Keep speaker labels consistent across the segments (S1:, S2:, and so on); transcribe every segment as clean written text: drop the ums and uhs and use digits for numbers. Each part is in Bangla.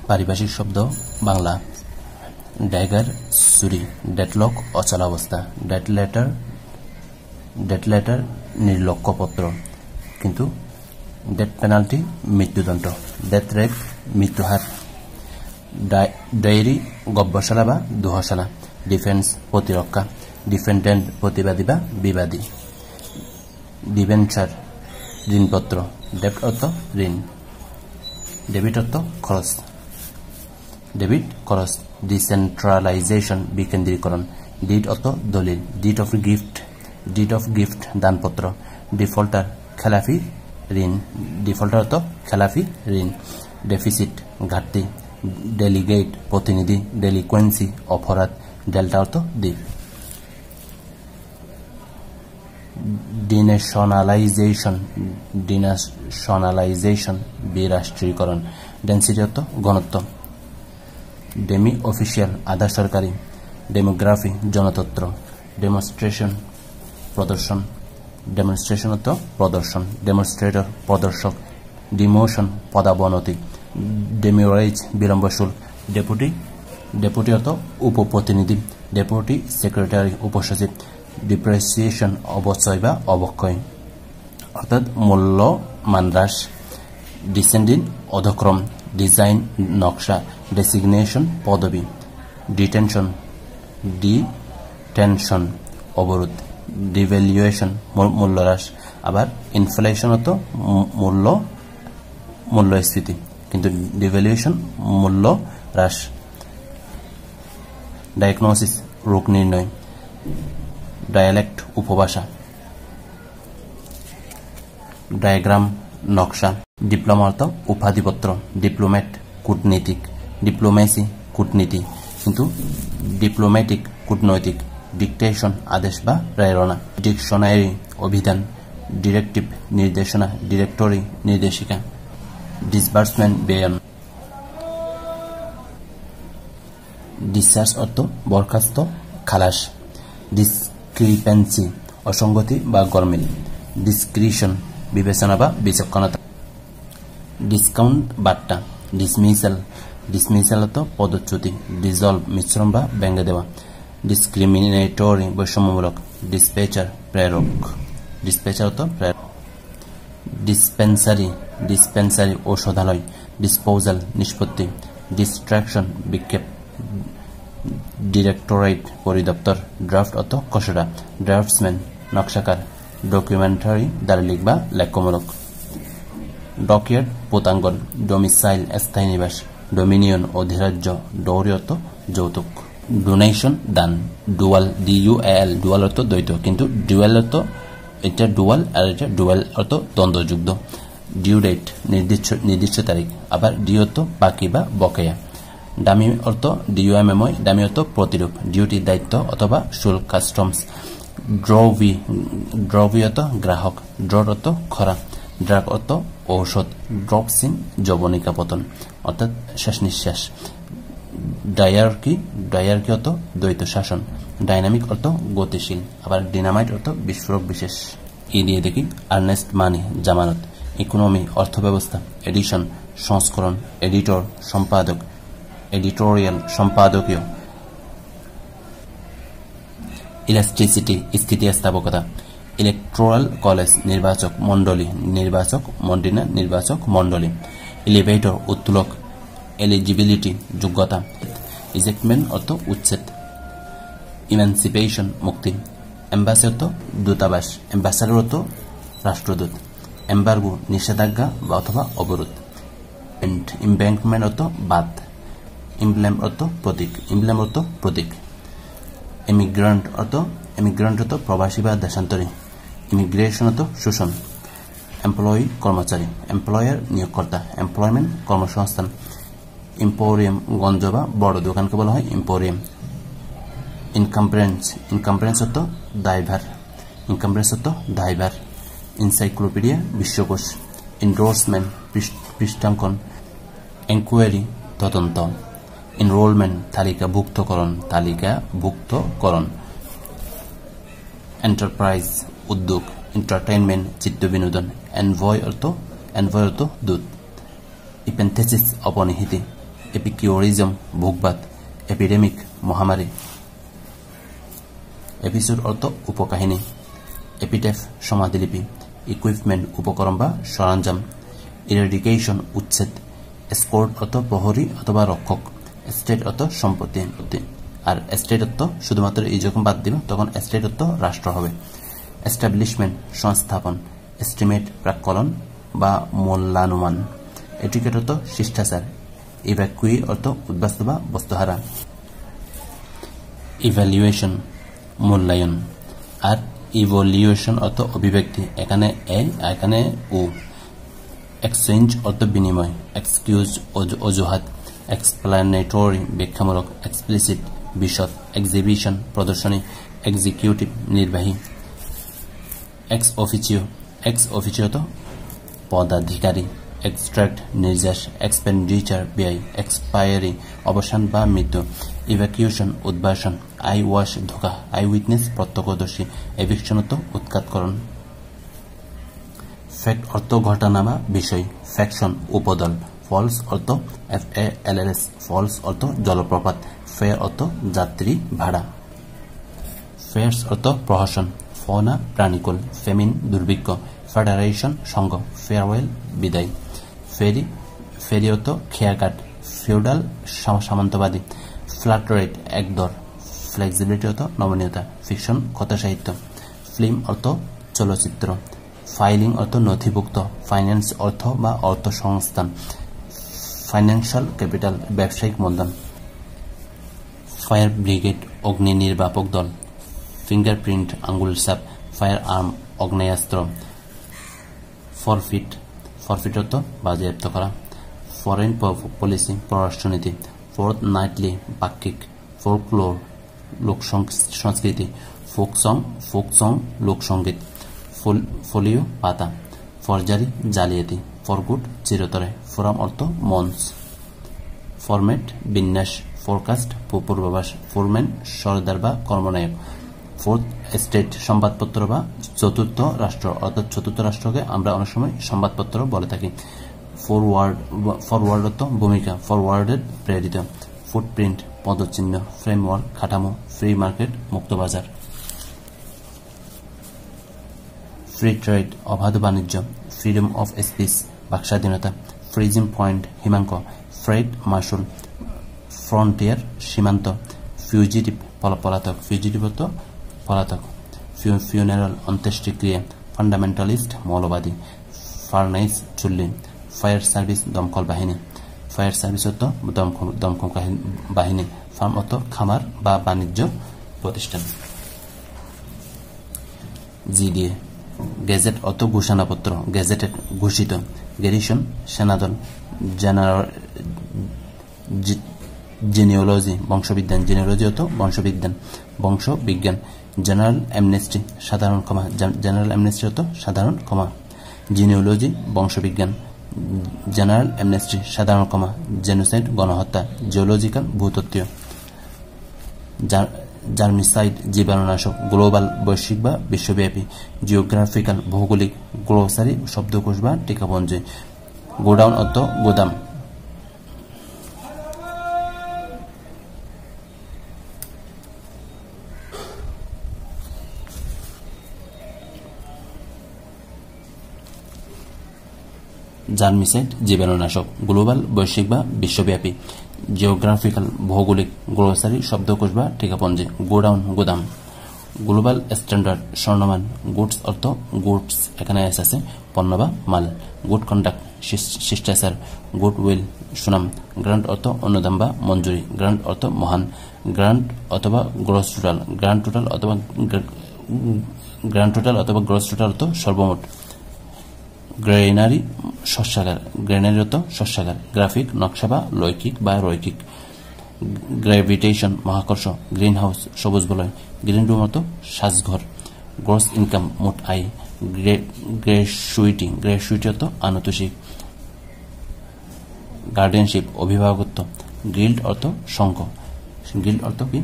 S1: পারিভাষিক শব্দ বাংলা ড্যাগার ছুরি, ডেডলক অচলাবস্থা, ডেড লেটার নির্লক্ষ্যপত্র, কিন্তু ডেথ পেনাল্টি মৃত্যুদণ্ড, ডেথ রেপ মৃত্যুহার, ডায়েরি গব্বরশালা বা দুহশালা, ডিফেন্স প্রতিরক্ষা, ডিফেন্ডেন্ট প্রতিবাদী বা বিবাদী, ডিবেঞ্চার ঋণপত্র, ডেপ্ট অর্থ ঋণ, ডেবিট অর্থ খরচ, ডেবিট খরচ, ডিসেন্ট্রালাইজেশন বিকেন্দ্রীকরণ, ডিড অর্থ দলিল, ডিড অফ গিফট দানপত্র, ডিফল্টার খেলাফি ঋণ, ডিফল্টার অর্থ খেলাফি ঋণ, ডেফিসিট ঘাটতি, ডেলিগেট প্রতিনিধি, ডেলিকুয়েন্সি অপরাধ, ডেল্টা অর্থ দ্বীপ, ডিনেশনালাইজেশন বিরাষ্ট্রীকরণ, ডেন্সিটি অর্থ ঘনত্ব, ডেমি অফিসিয়াল আধা সরকারি, ডেমোগ্রাফি জনতন্ত্র, ডেমনস্ট্রেশন প্রদর্শন, ডেমনস্ট্রেশন অর্থ প্রদর্শন, ডেমনস্ট্রেটর প্রদর্শক, ডিমোশন পদাবনতি, ডেমিওরেজ বিলম্ব শুল্ক, ডেপুটি অর্থ উপপ্রতিনিধি, ডেপুটি সেক্রেটারি উপসচিব, ডিপ্রেসিয়েশন অবচয় বা অবক্ষয় অর্থাৎ মূল্যমান হ্রাস, ডিসেন্ডিং অধক্রম, ডিজাইন নকশা, ডেসিগনেশন পদবি, ডিটেনশন অবরোধ, ডিভ্যালুয়েশন মূল্যহ্রাস, আবার ইনফ্লেশন অর্থ মূল্যস্ফীতি, কিন্তু ডিভ্যালুয়েশন মূল্য হ্রাস, ডায়াগনোসিস রোগ নির্ণয়, ডায়ালেক্ট উপভাষা, ডায়াগ্রাম নকশা, ডিপ্লোমা অর্থ উপাধিপত্র, ডিপ্লোম্যাট কূটনীতিক, ডিপ্লোমেসি কূটনীতি, কিন্তু ডিপ্লোম্যাটিক কূটনৈতিক, ডিকটেশন আদেশ বা প্রেরণা, ডিকশনারি অভিধান, ডিরেক্টিভ নির্দেশনা, ডিরেক্টরি নির্দেশিকা, ডিসবার্সমেন্ট ব্যয়ন, ডিসচার্জ অর্থ বরখাস্ত খালাস, ডিসক্রিপেন্সি অসঙ্গতি বা গরমিল, ডিসক্রিশন বিবেচনা বা বিচক্ষণতা, ডিসকাউন্ট বাট্টা, ডিসমিসাল অর্থ পদচ্যুতি, ডিজলভ মিশ্রণ বা ভেঙে দেওয়া, ডিসক্রিমিনেটরি বৈষম্যমূলক, ডিসপেচার অর্থ প্রেরক, ডিসপেন্সারি ঔষধালয়, ডিসপোজাল নিষ্পত্তি, ডিস্ট্রাকশন বিক্ষেপ, ডিরেক্টরেট পরিদপ্তর, ড্রাফট অর্থ খসড়া, ড্রাফটসম্যান নকশাকার, ডকুমেন্টারি দালিলিক বা লেখ্যমূলক, ডকইয়ার্ড পোতাঙ্গন, ডোমিসাইল স্থায়ী নিবাস, ডোমিনিয়ন অধিরাজ্য, ডৌরি অর্থ যৌতুক, ডোনেশন দান, ডুয়াল DUAL ডুয়াল অর্থ দ্বৈত, কিন্তু ডুয়াল অর্থ এটা ডুয়াল আর এটা ডুয়াল অর্থ দ্বন্দ্বযুক্ত, ডিউ ডেট নির্দিষ্ট তারিখ, আবার ডিউ অর্থ বাকি বা বকেয়া, ডামি অর্থ DUMMY ডামি অর্থ প্রতিরূপ, ডিউটি দায়িত্ব অথবা শুল্ক কাস্টমস, ড্রভি অর্থ গ্রাহক, ড্রট অর্থ খরা, ড্রাগ অর্থ ঔষধ, ড্রপসিন যবনিকা পতন অর্থাৎ শ্বাস নিঃশ্বাস, ডায়ার্কি অর্থ দ্বৈত শাসন, ডাইনামিক অর্থ গতিশীল, আবার ডিনামাইট অর্থ বিস্ফোরক বিশেষ। দিয়ে দেখি আর্নেস্ট মানি জামানত, ইকোনমি অর্থব্যবস্থা, এডিশন সংস্করণ, এডিটর সম্পাদক, এডিটোরিয়াল সম্পাদকীয়, ইলাস্ট্রিসিটি স্থিতিস্থাপকতা, ইলেকট্রাল কলেজ নির্বাচক মণ্ডলী, এলিভেটর উত্তোলক, এলিজিবিলিটি যোগ্যতা, ইজেক্টমেন্ট অর্থ উচ্ছেদ, ইমানসিপেশন মুক্তি, এম্বাসি অর্থ দূতাবাস, অ্যাম্বাসাডর অর্থ রাষ্ট্রদূত, এম্বার্গো নিষেধাজ্ঞা বা অথবা অবরোধ, ইমব্যাঙ্কমেন্ট অর্থ বাঁধ, ইমব্লেম অর্থ প্রতীক, এমিগ্রান্ট অর্থ প্রবাসী বা দেশান্তরী, ইমিগ্রেশন অর্থ শোষণ, এমপ্লয়ি কর্মচারী, এমপ্লয়ার নিয়োগকর্তা, এমপ্লয়মেন্ট কর্মসংস্থান, ইম্পোরিয়াম গঞ্জ বা বড় দোকানকে বলা হয় ইম্পোরিয়াম, ইনকামপ্রেন্স অর্থ দায়ভার, এনসাইক্লোপিডিয়া বিশ্বকোষ, এন্ডোর্সমেন্ট পৃষ্ঠাঙ্কন, এনকোয়ারি তদন্ত, এনরোলমেন্ট তালিকাভুক্তকরণ, এন্টারপ্রাইজ উদ্যোগ, এন্টারটেইনমেন্ট চিত্ত বিনোদন, এনভয় অর্থ দূত, ইপেন্থেসিস অপনিহিতি, এপিকিউরিজম ভোগবাদ, এপিডেমিক মহামারী। এপিসোড অর্থ উপকাহিনী, এপিটেফ সমাধিলিপি, ইকুইপমেন্ট উপকরণ বা সরঞ্জাম, ইরেডিকেশন উচ্ছেদ, এসকোর্ট অর্থ প্রহরী অথবা রক্ষক, এস্টেট অর্থ সম্পত্তি। আর এস্টেট অর্থ শুধুমাত্র এই যখন বাদ দিব তখন এস্টেট অর্থ রাষ্ট্র হবে। এস্টাবলিশমেন্ট সংস্থাপন, এস্টিমেট প্রাক্কলন বা মূল্যানুমান, এটিকেট অর্থ শিষ্টাচার, ইভ্যাকুই অর্থ উদ্বাস্তু বা বস্তুহারা, ইভ্যালুয়েশন মূল্যায়ন। আর ইভলিউশন অর্থ অভিব্যক্তি, এখানে এ এখানে ও। এক্সচেঞ্জ অর্থ বিনিময়, এক্সকিউজ অজুহাত, এক্সপ্লানেটরি ব্যাখ্যামূলক, এক্সপ্লিসিট বিশদ, এক্সিবিশন প্রদর্শনী, এক্সিকিউটিভ নির্বাহী। এক্স অফিসিও তো পদাধিকারী, এক্সট্রাক্ট নির্যাস, এক্সপেন্ডিচার ব্যয়, এক্সপায়ারি অবসান বা মৃত্যু, ইভ্যাকুয়েশন উদ্বাসন, আই ওয়াশ ধোকা, আই উইটনেস প্রত্যক্ষদর্শী, এভিকশন অর্থ উৎখাতকরণ। ফ্যাক্ট অর্থ ঘটনা বা বিষয়, ফ্যাকশন উপদল, ফলস অর্থ FALLS ফলস অর্থ জলপ্রপাত, ফেয়ার অর্থ যাত্রী ভাড়া। ফেয়ার্স অর্থ প্রহসন, ফনা প্রাণীকুল, ফেমিন দুর্ভিক্ষ, ফেডারেশন সংঘ, ফেয়ারওয়েল বিদায়। ফেরি অর্থ খেয়াঘাট, ফিউডাল সামন্তবাদী, ফ্ল্যাটরেট একদর, ফ্লেক্সিবিলিটি অর্থ নমনীয়তা, ফিকশন কথা সাহিত্য। ফিল্ম অর্থ চলচ্চিত্র, ফাইলিং অর্থ নথিভুক্ত, ফাইন্যান্স অর্থ বা অর্থ সংস্থান, ফাইন্যান্সিয়াল ক্যাপিটাল ব্যবসায়িক মূলধন। ফায়ার ব্রিগেড অগ্নি নির্বাপক দল, ফিঙ্গারপ্রিন্ট আঙ্গুল ছাপ, ফায়ার আর্ম অগ্নেয়াস্ত্র। ফরফিট অর্থ বাজেয়াপ্ত করা। ফরেন পলিসি পররাষ্ট্রনীতি। ফোর্থ নাইটলি বাক্যিক। ফোকলোর লোক সংস্কৃতি, ফোক সং লোকসঙ্গীত। ফোলিও পাতা, ফরজারি জালিয়াতি, ফরগুড চিরতরে, ফোরাম অর্থ মঞ্চ। ফরম্যাট বিন্যাস, ফোরকাস্ট পূর্বাভাস, ফোরম্যান সরদার বা কর্মনায়ক। ফোর্থ এস্টেট সংবাদপত্র বা চতুর্থ রাষ্ট্র, অর্থাৎ চতুর্থ রাষ্ট্রকে আমরা অনেক সময় সংবাদপত্র বলে থাকি। ফরওয়ার্ড অর্থ ভূমিকা, ফরওয়ার্ডের প্রেরিত। ফুটপ্রিন্ট পদচিহ্ন, ফ্রেমওয়ার্ক কাঠামো, ফ্রি মার্কেট মুক্তবাজার। ফ্রি ট্রেড অবাধ বাণিজ্য, ফ্রিডম অফ স্পিচ বাকস্বাধীনতা। ফ্রিজিং পয়েন্ট হিমাঙ্ক, ফ্রেড মার্শাল, ফ্রন্টিয়ার সীমান্ত। ফিউজিটিভ পলাতক, ফিউজিটিভ অর্থ পলাতক। ফিউনারাল অন্ত্যেষ্টিক্রিয়া, ফান্ডামেন্টালিস্ট মৌলবাদী। ফার্নাইস চুল্লি। ফায়ার সার্ভিস দমকল বাহিনী, ফায়ার সার্ভিস অর্থ দমকল বাহিনী। ফার্ম অর্থ খামার বা বাণিজ্য প্রতিষ্ঠান। জি দিয়ে গেজেট অর্থ ঘোষণাপত্র, গেজেটেড ঘোষিত। গ্যারিসন সেনাদল। জেনিওলজি বংশবিজ্ঞান, জেনিওলজি অর্থ বংশবিজ্ঞান। জেনারেল অ্যামনেস্টি সাধারণ ক্ষমা, জেনারেল অ্যামনেস্টি অর্থ সাধারণ ক্ষমা। জেনিওলজি বংশবিজ্ঞান, জেনারেল অ্যামনেস্টি সাধারণ ক্ষমা। জেনোসাইড গণহত্যা, জিওলজিক্যাল ভূতত্ত্বীয়। জার্মিসাইড জীবাণুনাশক, গ্লোবাল বৈশ্বিক বা বিশ্বব্যাপী। জিওগ্রাফিক্যাল ভৌগোলিক, গ্লোসারি শব্দকোষ বা টিকাপঞ্জি। গোডাউন অর্থ গোদাম। জার্মিসাইড জীবাণুনাশক, গ্লোবাল বৈশ্বিক বা বিশ্বব্যাপী। জিওগ্রাফিক্যাল ভৌগোলিক, গ্লোসারি শব্দকোষ বা টিকাপঞ্জি। গোডাউন গোদাম। গ্লোবাল স্ট্যান্ডার্ড স্বর্ণমান। গুডস অর্থ গুডস, এখানে এস আছে পণ্য বা মাল। গুড কন্ডাক্ট শিষ্টাচার। গুড উইল সুনাম। গ্রান্ট অর্থ অনুদান বা মঞ্জুরি। গ্রান্ট অর্থ মহান। গ্রান্ট অথবা গ্রস টোটাল, গ্রান্ট টোটাল অথবা গ্রস টোটাল অর্থ সর্বমোট। গ্রেনারি শস্যাগার, গ্রেনারি অর্থ শস্যাগার। গ্রাফিক নকশা বা লৈকিক বা রৈখিক। গ্র্যাভিটেশন মহাকর্ষ। গ্রিন হাউস সবুজ বলয়। গ্রিন রুম অর্থ সাজঘর। গ্রস ইনকাম মোট আয়। গ্র্যাচুইটি অর্থ আনুতোষিক। গার্ডিয়ানশিপ অভিভাবকত্ব। গিল্ড অর্থ সংঘ, গিল্ড অর্থ কি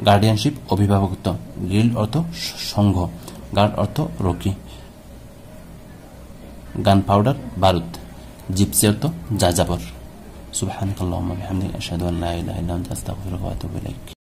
S1: গার্ডিয়ানশিপ অভিভাবকত্ব। গিল্ড অর্থ সংঘ। গার্ড অর্থ রক্ষী। গান পাউডার বারুদ। জিপসি অর্থ যাযাবর। সুবহানাকাল্লাহুম্মা বিহামদিকা আশহাদু আল্লা ইলাহা ইল্লা আনতা আস্তাগফিরুকা ওয়া আতুবু ইলাইক।